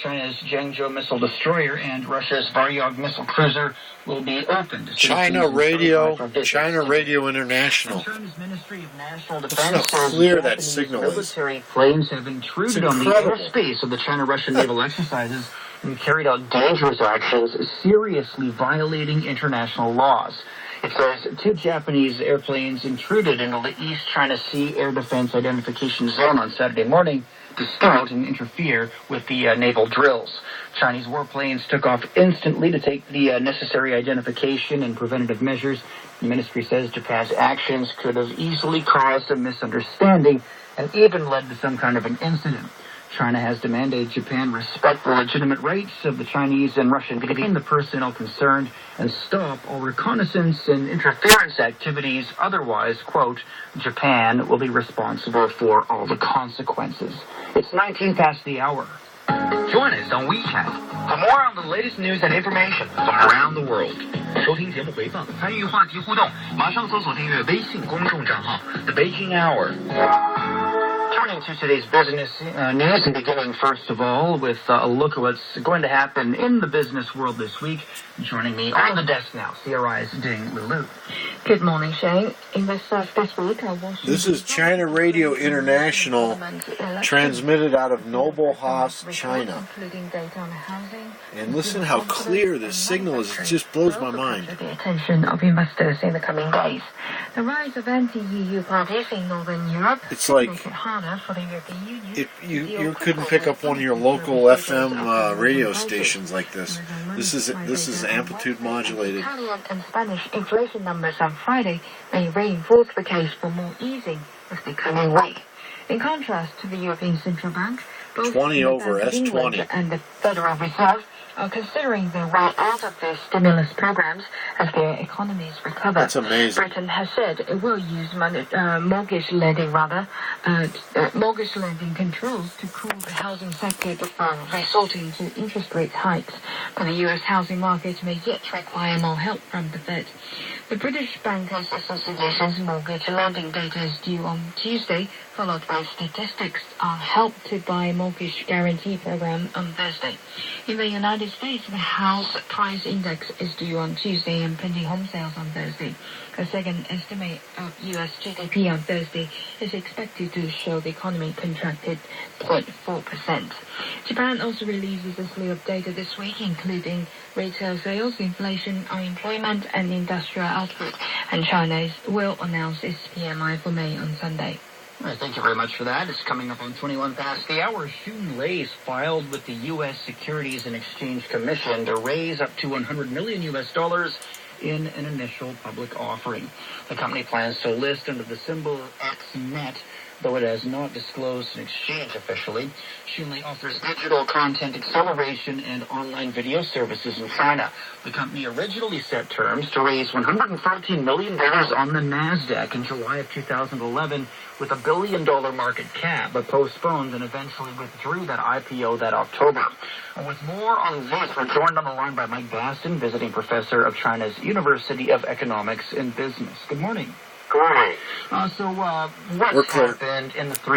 China's Zhengzhou missile destroyer and Russia's Varyag missile cruiser will be opened. China Radio International. China's Ministry of National That's Defense how clear that signal is. military planes have intruded on the airspace of the China-Russian naval exercises and carried out dangerous actions, seriously violating international laws. It says 2 Japanese airplanes intruded into the East China Sea Air Defense Identification Zone on Saturday morning to scout and interfere with the naval drills. Chinese warplanes took off instantly to take the necessary identification and preventative measures. The ministry says Japan's actions could have easily caused a misunderstanding and even led to some kind of an incident. China has demanded Japan respect the legitimate rights of the Chinese and Russian to detain the personnel concerned and stop all reconnaissance and interference activities. Otherwise, quote, Japan will be responsible for all the consequences. It's 19 past the hour. Join us on WeChat for more on the latest news and information from around the world. 收听节目回放，参与话题互动，马上搜索订阅微信公众账号 The Beijing Hour. Turning to today's business news and beginning first of all with a look at what's going to happen in the business world this week. Joining me on the desk now, CRI's Ding Lulu. Good morning, Shane. Investors this week are watching. This is China Radio International, transmitted out of Noble House, China. And listen how clear this signal is. It just blows my mind. The attention of investors in the coming days. The rise of anti-EU parties in Northern Europe. It's like make it harder for the European Union. if you couldn't pick up one of your local FM radio stations like this. This is amplitude modulated. Italian and Spanish inflation numbers on Friday may reinforce the case for more easing of the coming week. In contrast to the European Central Bank, both 20 over S20 and the Federal Reserve are considering their way out of their stimulus programs as their economies recover. That's amazing. Britain has said it will use mortgage lending controls to cool the housing sector before resorting to interest rate hikes. But the U.S. housing market may yet require more help from the Fed. The British Bankers Association's mortgage lending data is due on Tuesday, followed by statistics on Help to Buy mortgage guarantee program on Thursday. In the United States, the house price index is due on Tuesday and pending home sales on Thursday. A second estimate of U.S. GDP on Thursday is expected to show the economy contracted 0.4%. Japan also releases a slew of data this week, including retail sales, inflation, unemployment, and industrial output. And China will announce its PMI for May on Sunday. All right, thank you very much for that. It's coming up on 21 past the hour. Xunlei's filed with the U.S. Securities and Exchange Commission to raise up to $100 million in an initial public offering. The company plans to list under the symbol XNet, though it has not disclosed an exchange officially. Xunlei offers digital content acceleration and online video services in China. The company originally set terms to raise $114 million on the NASDAQ in July of 2011 with a $1 billion market cap, but postponed and eventually withdrew that IPO that October. And with more on this, we're joined on the line by Mike Baston, visiting professor of China's University of Economics and Business. Good morning. Good morning. What's happened in the